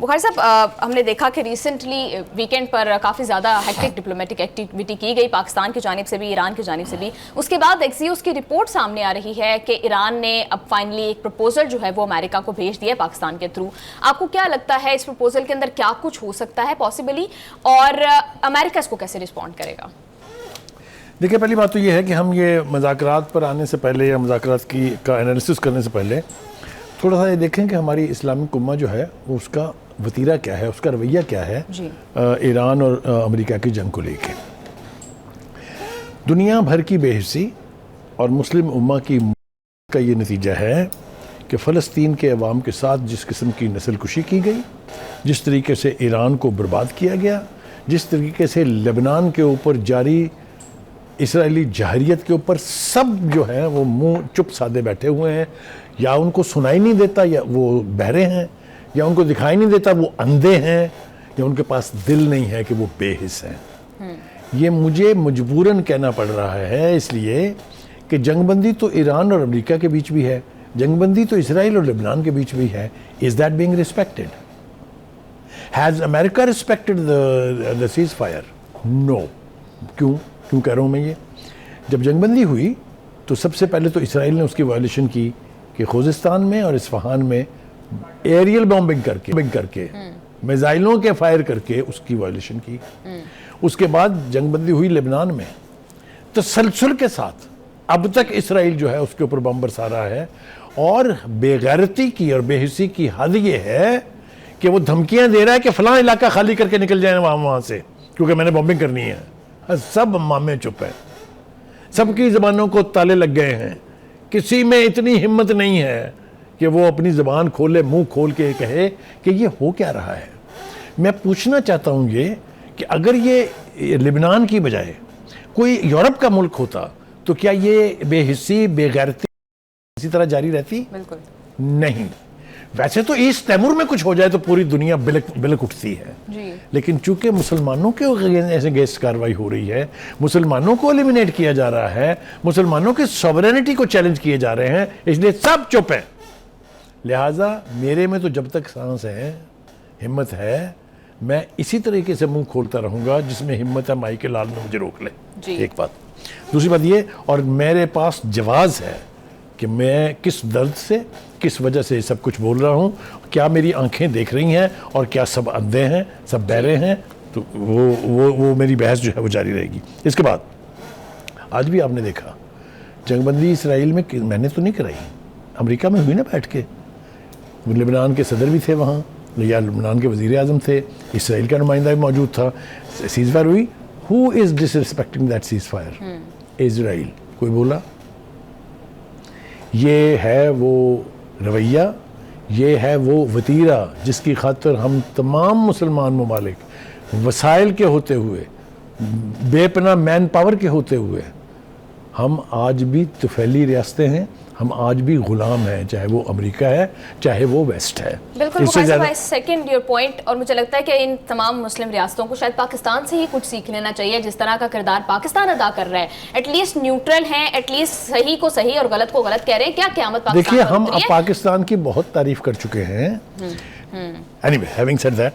बुखारी साहब, हमने देखा कि रिसेंटली वीकेंड पर काफ़ी ज़्यादा हेक्टिक डिप्लोमेटिक एक्टिविटी की गई पाकिस्तान की जानिब से भी, ईरान की जानिब से भी। उसके बाद एक्सियोस की रिपोर्ट सामने आ रही है कि ईरान ने अब फाइनली एक प्रपोजल जो है वो अमेरिका को भेज दिया पाकिस्तान के थ्रू। आपको क्या लगता है इस प्रपोजल के अंदर क्या कुछ हो सकता है पॉसिबली, और अमेरिका इसको कैसे रिस्पॉन्ड करेगा? देखिए, पहली बात तो ये है कि हम ये मुज़ाकरात पर आने से पहले या मुज़ाकरात का एनालिसिस करने से पहले थोड़ा सा ये देखें कि हमारी इस्लामिक उम्मा जो है वो उसका वतीरा क्या है, उसका रवैया क्या है ईरान और अमेरिका की जंग को लेके। दुनिया भर की बेहिसी और मुस्लिम उम्मा की का ये नतीजा है कि फ़लस्तीन के अवाम के साथ जिस किस्म की नस्ल कुशी की गई, जिस तरीके से ईरान को बर्बाद किया गया, जिस तरीके से लेबनान के ऊपर जारी इसराइली जहरियत के ऊपर सब जो है वो मुंह चुप साधे बैठे हुए हैं, या उनको सुनाई नहीं देता, या वो बहरे हैं, या उनको दिखाई नहीं देता वो अंधे हैं, या उनके पास दिल नहीं है कि वो बेहिस हैं। ये मुझे मजबूरन कहना पड़ रहा है, इसलिए कि जंगबंदी तो ईरान और अमेरिका के बीच भी है, जंगबंदी तो इसराइल और लेबनान के बीच भी है। Is that being respected? Has America respected the ceasefire? No. क्यों कह रहा हूँ मैं ये? जब जंगबंदी हुई तो सबसे पहले तो इसराइल ने उसकी वायलेशन की कि खुजिस्तान में और इस्फहान में एरियल बॉम्बिंग करके मिसाइलों के फायर करके उसकी वायलेशन की। उसके बाद जंगबंदी हुई लेबनान में, तसलसल के साथ अब तक इसराइल जो है उसके ऊपर बम बरसा रहा है, और बेगैरती की और बेहिसी की हद ये है कि वो धमकियां दे रहा है कि फलां इलाका खाली करके निकल जाए वहां से, क्योंकि मैंने बॉम्बिंग करनी है। सब मामे चुप है, सबकी ज़बानों को ताले लग गए हैं, किसी में इतनी हिम्मत नहीं है कि वो अपनी ज़बान खोले, मुंह खोल के कहे कि ये हो क्या रहा है। मैं पूछना चाहता हूँ ये कि अगर ये लेबनान की बजाय कोई यूरोप का मुल्क होता तो क्या ये बेहिस्सी बेगैरती इसी तरह जारी रहती? बिल्कुल नहीं। वैसे तो ईस्ट तैमूर में कुछ हो जाए तो पूरी दुनिया बिलक उठती है जी। लेकिन चूंकि मुसलमानों के ऐसे गेस्ट कार्रवाई हो रही है, मुसलमानों को एलिमिनेट किया जा रहा है, मुसलमानों की सॉवरेनिटी को चैलेंज किए जा रहे हैं, इसलिए सब चुप हैं। लिहाजा मेरे में तो जब तक सांस है, हिम्मत है, मैं इसी तरीके से मुंह खोलता रहूंगा जिसमें हिम्मत है माई के लाल ने मुझे रोक ले। एक बात। दूसरी बात ये, और मेरे पास जवाब है कि मैं किस दर्द से, किस वजह से सब कुछ बोल रहा हूँ, क्या मेरी आंखें देख रही हैं और क्या सब अंधे हैं, सब बहरे हैं। तो वो मेरी बहस जो है वो जारी रहेगी। इसके बाद आज भी आपने देखा जंगबंदी इसराइल में मैंने तो नहीं कराई, अमेरिका में हुई ना बैठ के। लेबनान के सदर भी थे वहाँ, या लेबनान के वज़ीर आज़म थे, इसराइल का नुमाइंदा भी मौजूद था। सीज़ फायर हुई। Who is disrespecting that seize fire? Israel. कोई बोला? ये है वो रवैया, ये है वो वतीरा जिसकी खातिर हम तमाम मुसलमान ममालिक वसाइल के होते हुए, बेपना मैन पावर के होते हुए, हम आज भी तुफैली रियासतें हैं, हम आज भी गुलाम हैं, चाहे वो अमेरिका है चाहे वो वेस्ट है। बिल्कुल सेकंड योर पॉइंट, और मुझे लगता है कि इन तमाम मुस्लिम रियासतों को शायद पाकिस्तान से ही कुछ सीख लेना चाहिए, जिस तरह का किरदार पाकिस्तान अदा कर रहा है। एटलीस्ट न्यूट्रल हैं, एटलीस्ट सही को सही और गलत को गलत कह रहे हैं। क्या क़यामत पाकिस्तान? देखिए, हम अब पाकिस्तान की बहुत तारीफ कर चुके हैं। एनीवे, हैविंग सेड दैट,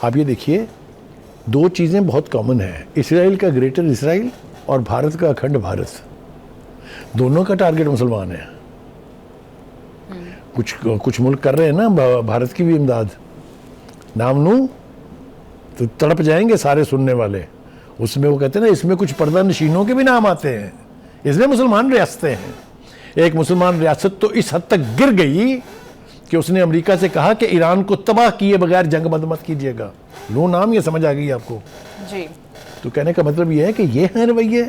आप ये देखिए दो चीज़ें बहुत कॉमन है, इसराइल का ग्रेटर इसराइल और भारत का अखंड भारत। दोनों का टारगेट मुसलमान है। कुछ मुल्क कर रहे हैं ना भारत की भी इमदाद, नाम लूं तो तड़प जाएंगे सारे सुनने वाले। उसमें वो कहते हैं ना, इसमें कुछ पर्दा नशीनों के भी नाम आते हैं, इसमें मुसलमान रियासतें हैं। एक मुसलमान रियासत तो इस हद तक गिर गई कि उसने अमेरिका से कहा कि ईरान को तबाह किए बगैर जंग बंद मत कीजिएगा। लो नाम, ये समझ आ गई आपको जी। तो कहने का मतलब ये है कि ये है रवैये।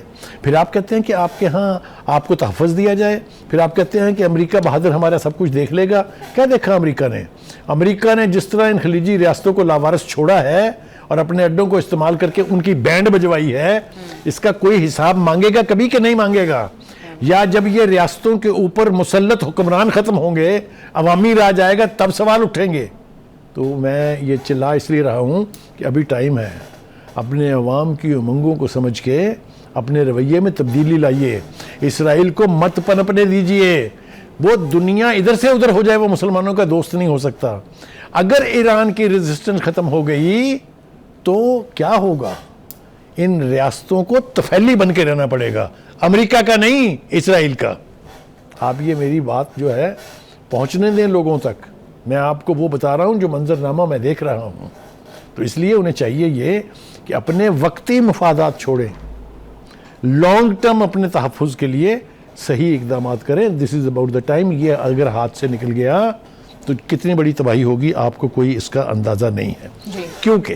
फिर आप कहते हैं कि आपके यहाँ आपको तहफ़्फ़ुज़ दिया जाए, फिर आप कहते हैं कि अमेरिका बहादुर हमारा सब कुछ देख लेगा। क्या देखा अमेरिका ने? अमेरिका ने जिस तरह इन खलीजी रियासतों को लावारिस छोड़ा है और अपने अड्डों को इस्तेमाल करके उनकी बैंड बजवाई है, इसका कोई हिसाब मांगेगा कभी कि नहीं मांगेगा? या जब ये रियासतों के ऊपर मुसल्लत हुक्मरान ख़त्म होंगे, अवामी राज आएगा, तब सवाल उठेंगे। तो मैं ये चिल्ला इसलिए रहा हूँ कि अभी टाइम है, अपने अवाम की उमंगों को समझ के अपने रवैये में तब्दीली लाइए। इसराइल को मत पनपने दीजिए। वो दुनिया इधर से उधर हो जाए, वो मुसलमानों का दोस्त नहीं हो सकता। अगर ईरान की रेजिस्टेंस खत्म हो गई तो क्या होगा? इन रियासतों को तफैली बन के रहना पड़ेगा, अमेरिका का नहीं, इसराइल का। आप ये मेरी बात जो है पहुंचने दें लोगों तक। मैं आपको वो बता रहा हूं जो मंजरनामा मैं देख रहा हूं। तो इसलिए उन्हें चाहिए ये कि अपने वक्ती मफादात छोड़ें, लॉन्ग टर्म अपने तहफ़्फ़ुज़ के लिए सही इकदाम करें। This is about the time. ये अगर हाथ से निकल गया तो कितनी बड़ी तबाही होगी आपको कोई इसका अंदाज़ा नहीं है। क्योंकि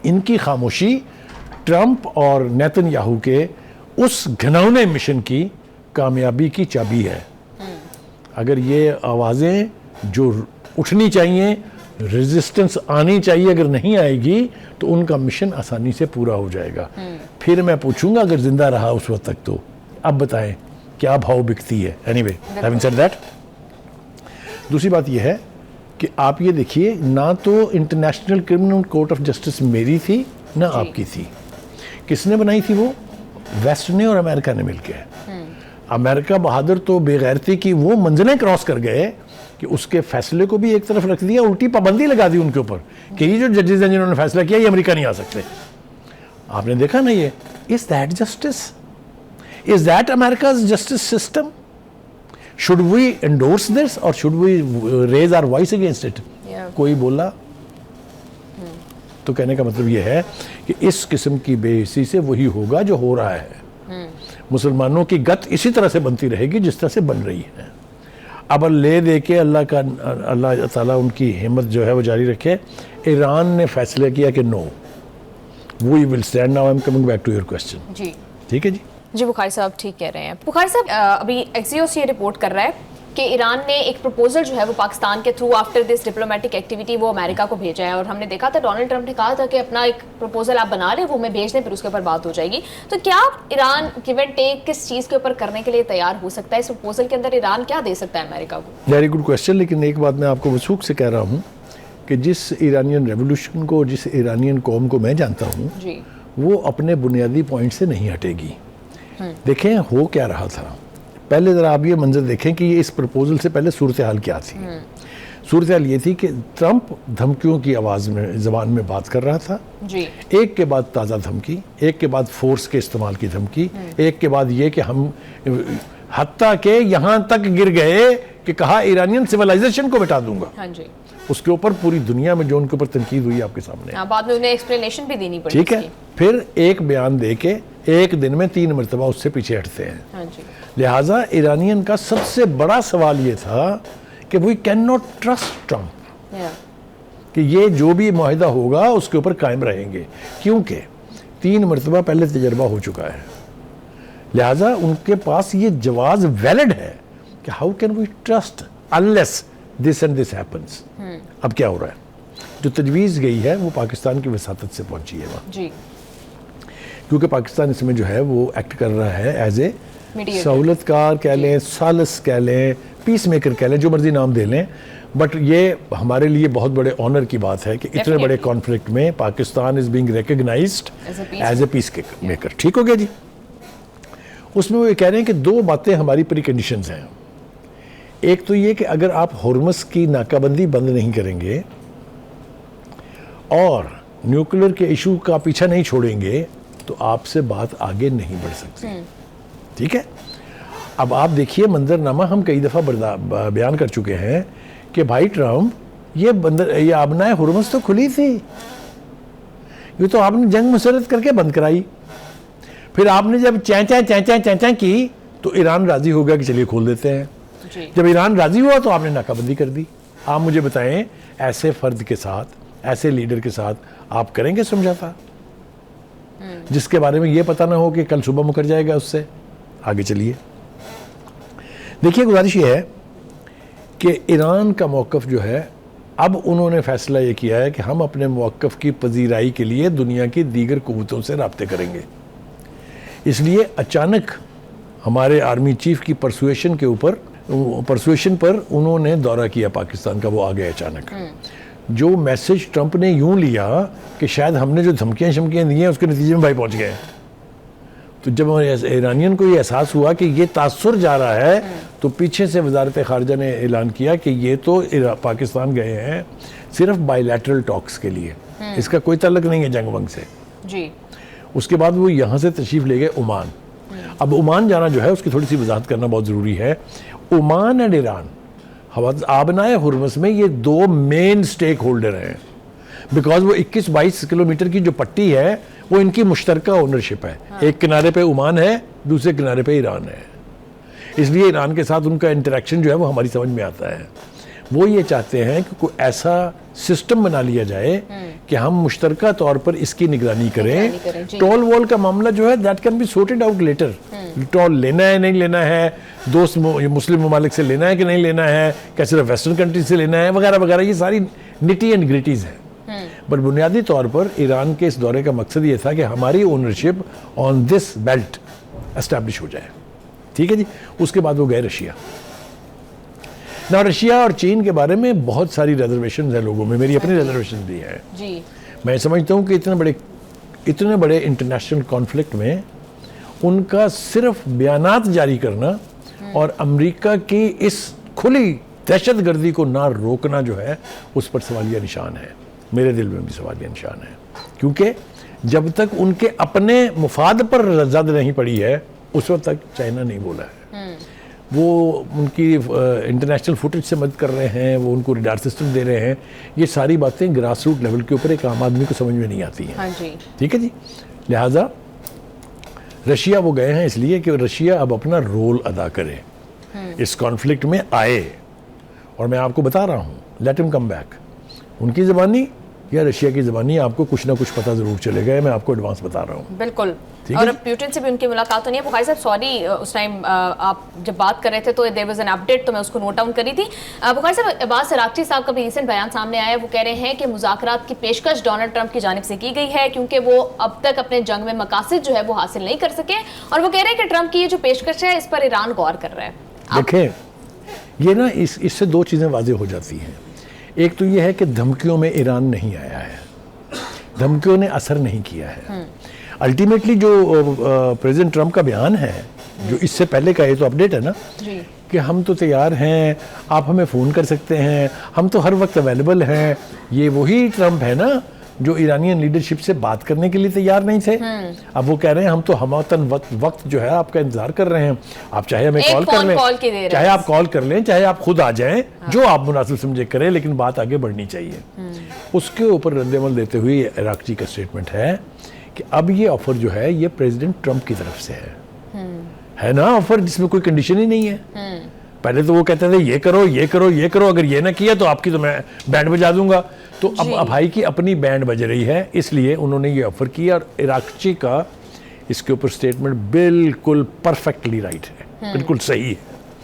इनकी खामोशी ट्रंप और नेतन्याहू के उस घिनौने मिशन की कामयाबी की चाबी है। अगर ये आवाज़ें जो उठनी चाहिए, रेजिस्टेंस आनी चाहिए, अगर नहीं आएगी तो उनका मिशन आसानी से पूरा हो जाएगा। फिर मैं पूछूंगा अगर जिंदा रहा उस वक्त तक तो अब बताएं क्या भाव बिकती है। एनीवे, हैविंग सेड दैट, दूसरी बात यह है कि आप ये देखिए, ना तो international criminal court of justice मेरी थी ना आपकी थी। किसने बनाई थी? वो वेस्ट ने और अमेरिका ने मिलकर। अमेरिका बहादुर तो बेगैरती की वो मंजिलें क्रॉस कर गए कि उसके फैसले को भी एक तरफ रख दिया, उल्टी पाबंदी लगा दी उनके ऊपर कि ये जो जजेस हैं जिन्होंने फैसला किया ये अमेरिका नहीं आ सकते। आपने देखा ना ये? Is that justice? Is that America's justice system? Should we endorse this और should we raise our voice against it? कोई बोला तो कहने का मतलब ये है कि इस किस्म की बेहिसी से वही होगा जो हो रहा है। मुसलमानों की गत इसी तरह से बनती रहेगी जिस तरह से बन रही है। अब ले दे के अल्लाह ताला उनकी हिम्मत जो है वो जारी रखे। ईरान ने फैसला किया कि no, we will stand. Now I am coming back to your question. जी ठीक है जी। जी बुखारी साहब ठीक कह रहे हैं। बुखारी साहब, अभी एक्सियोस ये रिपोर्ट कर रहा है कि ईरान ने एक प्रपोजल जो है वो पाकिस्तान के through after this diplomatic activity वो अमेरिका को भेजा है। और हमने देखा था डोनाल्ड ट्रंप ने कहा था कि अपना एक प्रपोजल आप बना लें, वो हमें भेज दें, फिर उसके ऊपर बात हो जाएगी। तो क्या ईरान गिव एंड टेक किस चीज़ के ऊपर करने के लिए तैयार हो सकता है? इस प्रपोजल के अंदर ईरान क्या दे सकता है अमेरिका को? Very good question. लेकिन एक बात मैं आपको वसूख से कह रहा हूँ कि जिस ईरानियन रेवोल्यूशन को, जिस ईरानियन कौम को मैं जानता हूँ, वो अपने बुनियादी पॉइंट से नहीं हटेगी। देखें हो क्या रहा था। पहले ज़रा आप ये मंजर देखें कि ये इस प्रपोजल से पहले सूरत हाल क्या थी। सूरत हाल ये थी कि ट्रंप धमकियों की आवाज़ में, ज़बान में बात कर रहा था जी। एक के बाद ताज़ा धमकी, एक के बाद फोर्स के इस्तेमाल की धमकी, एक के बाद ये कि हम हत्ता के यहाँ तक गिर गए कि कहा ईरानियन सिविलाइजेशन को मिटा दूंगा। हाँ जी। उसके ऊपर पूरी दुनिया में जो उनके ऊपर तनकीद हुई आपके सामने, बाद में उन्हें एक्सप्लेनेशन भी देनी पड़ी। ठीक है, फिर एक बयान दे के एक दिन में 3 मरतबा उससे पीछे हटते हैं। हाँ जी। लिहाजा ईरानियन का सबसे बड़ा सवाल ये था कि we can not trust Trump, कि ये जो भी मुआहिदा होगा उसके ऊपर कायम रहेंगे, क्योंकि 3 मरतबा पहले तजर्बा हो चुका है। लिहाजा उनके पास ये जवाब वैलिड है कि how can we trust unless this and this happens. अब क्या हो रहा है? जो तजवीज़ गई है वो पाकिस्तान की वसातत से पहुंची है वहाँ जी, क्योंकि पाकिस्तान इसमें जो है वो एक्ट कर रहा है एज ए सहूलतकार कह लें, सालस कह लें, पीस मेकर कह लें, जो मर्जी नाम दे लें, बट ये हमारे लिए बहुत बड़े ऑनर की बात है कि इतने बड़े कॉन्फ्लिक्ट में Pakistan is being recognised as a peace maker. ठीक हो गया जी। उसमें वो ये कह रहे हैं कि 2 बातें हमारी प्री कंडीशंस हैं। एक तो ये कि अगर आप हॉर्मस की नाकाबंदी बंद नहीं करेंगे और न्यूक्लियर के इशू का पीछा नहीं छोड़ेंगे तो आपसे बात आगे नहीं बढ़ सकती। ठीक है। अब आप देखिए मंजरनामा हम कई दफ़ा बयान कर चुके हैं कि भाई ट्रंप, ये आबनाए हुर्मस तो खुली थी, ये तो आपने जंग मुसरत करके बंद कराई। फिर आपने जब चैं की तो ईरान राजी हो गया कि चलिए खोल देते हैं। जब ईरान राजी हुआ तो आपने नाकाबंदी कर दी। आप मुझे बताएं, ऐसे फर्द के साथ, ऐसे लीडर के साथ आप करेंगे समझौता जिसके बारे में ये पता ना हो कि कल सुबह मुकर जाएगा उससे? आगे चलिए, देखिए गुजारिश ये है कि ईरान का मौक़िफ़ जो है, अब उन्होंने फैसला ये किया है कि हम अपने मौक़िफ़ की पजीराई के लिए दुनिया की दीगर क़ुव्वतों से राब्ते करेंगे। इसलिए अचानक हमारे आर्मी चीफ की परसुएशन पर उन्होंने दौरा किया पाकिस्तान का, वो आ गए अचानक। जो मैसेज ट्रंप ने यूं लिया कि शायद हमने जो धमकियां शमकियां दी हैं उसके नतीजे में भाई पहुंच गए, तो जब ईरानियन को ये एहसास हुआ कि ये तासुर जा रहा है, तो पीछे से वजारत खारजा ने ऐलान किया कि ये तो पाकिस्तान गए हैं सिर्फ बायलैटरल टॉक्स के लिए, इसका कोई ताल्लुक नहीं है जंग वंग से जी। उसके बाद वो यहाँ से तशरीफ़ ले गए ओमान। अब ओमान जाना जो है उसकी थोड़ी सी वजाहत करना बहुत ज़रूरी है। ओमान एंड ईरान आबनाए हुर्मस में ये दो मेन स्टेक होल्डर हैं, बिकॉज वो 21-22 किलोमीटर की जो पट्टी है वो इनकी मुश्तरका ओनरशिप है। एक किनारे पे ओमान है, दूसरे किनारे पे ईरान है, इसलिए ईरान के साथ उनका इंटरेक्शन जो है वो हमारी समझ में आता है। वो ये चाहते हैं कि कोई ऐसा सिस्टम बना लिया जाए कि हम मुश्तरका तौर पर इसकी निगरानी करें। टोल वॉल का मामला जो है that can be sorted out later. Toll लेना है नहीं लेना है, दोस्त मुस्लिम ममालिक से लेना है कि नहीं लेना है, क्या सिर्फ वेस्टर्न कंट्री से लेना है, वगैरह वगैरह, ये सारी निटी एंड ग्रिटीज़ हैं। पर बुनियादी तौर पर ईरान के इस दौरे का मकसद ये था कि हमारी ownership on this belt establish हो जाए। ठीक है जी। उसके बाद वो गए रशिया। ना रशिया और चीन के बारे में बहुत सारी रिजर्वेशन है लोगों में, मेरी अपनी रिजर्वेशन भी है जी। मैं समझता हूँ कि इतने बड़े इंटरनेशनल कॉन्फ्लिक्ट में उनका सिर्फ बयानात जारी करना और अमेरिका की इस खुली दहशतगर्दी को ना रोकना जो है उस पर सवालिया निशान है। मेरे दिल में भी सवालिया निशान है, क्योंकि जब तक उनके अपने मुफाद पर जद नहीं पड़ी है उस वक्त तक चाइना नहीं बोला है। वो उनकी इंटरनेशनल फुटेज से मदद कर रहे हैं, वो उनको रडार सिस्टम दे रहे हैं, ये सारी बातें ग्रास रूट लेवल के ऊपर एक आम आदमी को समझ में नहीं आती हैं। हाँ जी। ठीक है जी। लिहाजा रशिया वो गए हैं इसलिए कि रशिया अब अपना रोल अदा करे, इस कॉन्फ्लिक्ट में आए। और मैं आपको बता रहा हूँ, लेट हिम कम बैक। उनकी ज़बानी या रशिया की ज़बानी, आपको कुछ ना कुछ पता ज़रूर चलेगा, मैं आपको एडवांस बता रहा हूँ। बिल्कुल। और अब प्यूटिन से भी उनकी मुलाकात नहीं है। बुखारी साहब सॉरी, उस टाइम आप जब बात कर रहे थे तो देयर वाज एन अपडेट, तो मैं उसको नोट डाउन करी थी। बुखारी साहब, अब्बास अराक्ची साहब का भी रिसेंट बयान सामने आया है। वो कह रहे हैं कि मुज़ाकरात की पेशकश डोनाल्ड ट्रंप की जानिब से की गई है क्योंकि वो अब तक अपने जंग में मकासद जो है वो हासिल नहीं कर सके, और वो कह रहे हैं कि ट्रंप की ये जो पेशकश है इस पर ईरान गौर कर रहा है। देखें, ये ना इससे दो चीज़ें वाज़ेह हो जाती हैं। एक तो ये है कि धमकियों में ईरान नहीं आया है, धमकियों ने असर नहीं किया है। अल्टीमेटली जो प्रेसिडेंट ट्रंप का बयान है, जो इससे पहले का, ये तो अपडेट है ना जी, कि हम तो तैयार हैं, आप हमें फ़ोन कर सकते हैं, हम तो हर वक्त अवेलेबल हैं। ये वही ट्रंप है ना जो ईरानियन लीडरशिप से बात करने के लिए तैयार नहीं थे। अब वो कह रहे हैं हम तो हमतन वक्त जो है आपका इंतजार कर रहे हैं, आप चाहे हमें कॉल कर लें, चाहे आप कॉल कर लें, चाहे आप खुद आ जाएं, जो आप मुनासिब समझे करें, लेकिन बात आगे बढ़नी चाहिए। उसके ऊपर रद्द-ए-अमल देते हुए इराक़ी का स्टेटमेंट है कि अब ये ऑफर जो है ये प्रेसिडेंट ट्रंप की तरफ से है ना, ऑफर जिसमें कोई कंडीशन ही नहीं है। पहले तो वो कहते थे ये करो ये करो ये करो, अगर ये ना किया तो आपकी तो मैं बैंड बजा दूंगा। तो अब भाई की अपनी बैंड बज रही है, इसलिए उन्होंने ये ऑफर किया। और इराक़ी का इसके ऊपर स्टेटमेंट बिल्कुल परफेक्टली राइट है, बिल्कुल सही है।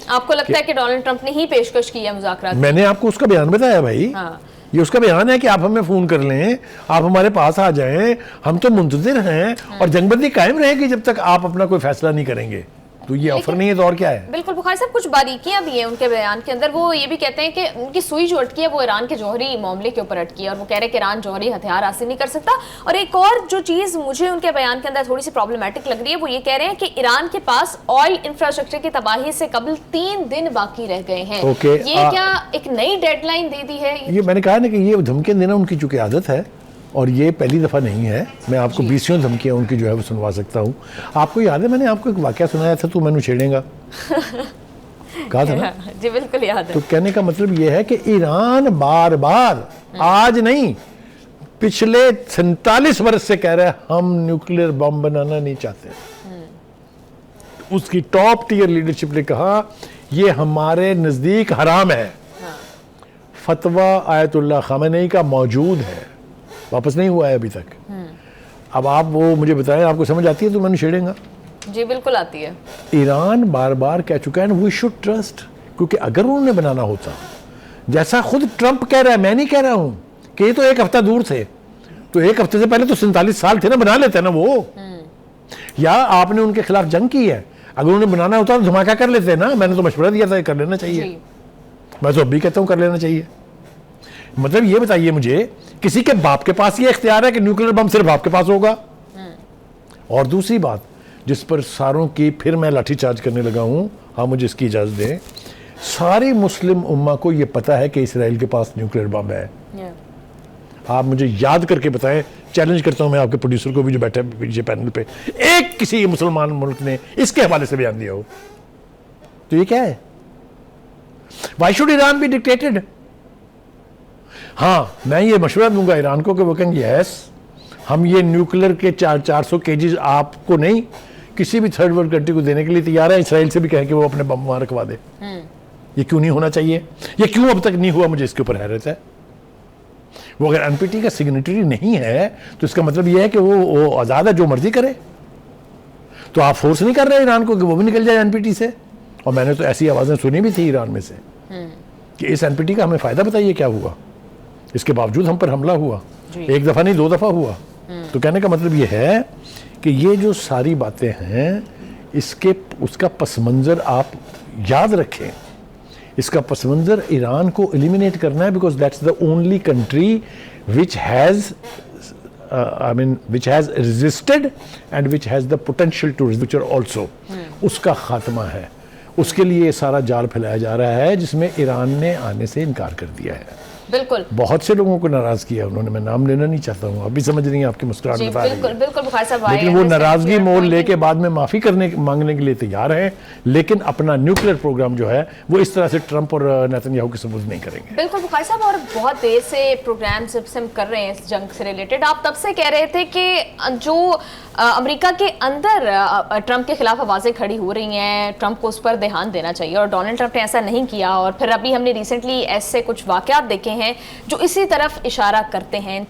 आपको लगता है कि डोनाल्ड ट्रंप ने ही पेशकश की है मुज़ाकरात? मैंने आपको उसका बयान बताया भाई। हाँ। ये उसका बयान है कि आप हमें फ़ोन कर लें, आप हमारे पास आ जाएं, हम तो मुंतज़िर हैं और जंगबंदी कायम रहेगी जब तक आप अपना कोई फैसला नहीं करेंगे। तो ये ऑफर नहीं है तो और क्या है? बिल्कुल बुखारी साहब, कुछ बारीकियां भी हैं उनके बयान के अंदर। वो ये भी कहते हैं कि उनकी सुई जो अटकी है वो ईरान के जौहरी मामले के ऊपर अटकी है, और वो कह रहे हैं कि ईरान जौहरी हथियार हासिल नहीं कर सकता। और एक और जो चीज़ मुझे उनके बयान के अंदर थोड़ी सी प्रॉब्लमेटिक लग रही है, वो ये कह रहे हैं कि ईरान के पास ऑयल इंफ्रास्ट्रक्चर की तबाही से कबल 3 दिन बाकी रह गए हैं। ये क्या एक नई डेडलाइन दे दी है? ये मैंने कहा ना कि ये धमकियां देना उनकी चूंकि आदत है, और ये पहली दफ़ा नहीं है। मैं आपको 20 धमकियाँ उनकी जो है वो सुनवा सकता हूँ। आपको याद है मैंने आपको एक वाक़या सुनाया था, तू मैंने छेड़ेगा कहा था ना? जी बिल्कुल याद है। तो कहने का मतलब ये है कि ईरान बार बार, आज नहीं, पिछले 47 वर्ष से कह रहा है हम न्यूक्लियर बम बनाना नहीं चाहते। उसकी टॉप टीयर लीडरशिप ने कहा ये हमारे नज़दीक हराम है। फतवा आयतुल्लाह ख़ामेनी का मौजूद है, वापस नहीं हुआ है अभी तक। अब आप वो मुझे बताएं, आपको समझ आती है तो मैंने छेड़ेगा? जी बिल्कुल आती है। ईरान बार बार कह चुका है वी शुड ट्रस्ट, क्योंकि अगर उन्होंने बनाना होता, जैसा खुद ट्रंप कह रहा है, मैं नहीं कह रहा हूं कि ये तो एक हफ्ता दूर थे, तो एक हफ्ते से पहले तो 47 साल थे ना, बना लेते ना वो। या आपने उनके खिलाफ जंग की है, अगर उन्हें बनाना होता तो धमाका कर लेते ना। मैंने तो मशवरा दिया था कर लेना चाहिए, मैं तो अभी कहता हूं कर लेना चाहिए। मतलब ये बताइए मुझे, किसी के बाप के पास ये इख्तियार है कि न्यूक्लियर बम सिर्फ आपके पास होगा? और दूसरी बात, जिस पर सारों की फिर मैं लाठीचार्ज करने लगा हूँ, हाँ मुझे इसकी इजाज़त दें, सारी मुस्लिम उम्मा को ये पता है कि इसराइल के पास न्यूक्लियर बम है। आप मुझे याद करके बताएं, चैलेंज करता हूं मैं आपके प्रोड्यूसर को भी जो बैठा है पीछे पैनल पे, एक किसी मुसलमान मुल्क ने इसके हवाले से बयान दिया हो। तो ये क्या है? Why should Iran be dictated? हाँ, मैं ये मशवरा दूंगा ईरान को कि वो कहेंगे यस, हम ये न्यूक्लियर के 400 केजीज आपको नहीं किसी भी थर्ड वर्ल्ड कंट्री को देने के लिए तैयार है। इसराइल से भी कहें कि वो अपने बम वहां रखवा दे। ये क्यों नहीं होना चाहिए? ये क्यों अब तक नहीं हुआ? मुझे इसके ऊपर हैरत है। वो अगर एनपीटी का सिग्नेटरी नहीं है तो इसका मतलब यह है कि वो आज़ाद है, जो मर्जी करे। तो आप फोर्स नहीं कर रहे ईरान को कि वो भी निकल जाए एनपीटी से। और मैंने तो ऐसी आवाज़ें सुनी भी थी ईरान में से कि इस एनपीटी का हमें फ़ायदा बताइए क्या हुआ। इसके बावजूद हम पर हमला हुआ, एक दफ़ा नहीं 2 दफ़ा हुआ। तो कहने का मतलब ये है कि ये जो सारी बातें हैं, उसका पस मंज़र आप याद रखें। इसका पस मंज़र ईरान को एलिमिनेट करना है, because that's the only country which has resisted and which has the potential to future also. उसका खात्मा है, उसके लिए सारा जाल फैलाया जा रहा है जिसमें ईरान ने आने से इनकार कर दिया है। बिल्कुल, बहुत से लोगों को नाराज किया उन्होंने, मैं नाम लेना नहीं चाहता हूँ, अभी समझ रही हैं आपकी मुस्कुराहट बता रही है। बिल्कुल बिल्कुल बुखारी साहब, लेकिन वो नाराजगी मोल लेके बाद में माफी मांगने के लिए तैयार है, लेकिन अपना न्यूक्लियर प्रोग्राम जो है वो इस तरह से ट्रंप और नेतन्याहू के सबूत नहीं करेंगे। बिल्कुल बुखारी साहब, और बहुत देर से प्रोग्राम जब से हम कर रहे हैं इस जंग से रिलेटेड, आप तब से कह रहे थे कि जो अमेरिका के अंदर ट्रंप के खिलाफ आवाज़ें खड़ी हो रही हैं, ट्रंप को उस पर ध्यान देना चाहिए, और डोनाल्ड ट्रंप ने ऐसा नहीं किया। और फिर अभी हमने रिसेंटली ऐसे कुछ वाकयात देखे हैं जो इसी तरफ इशारा करते हैं।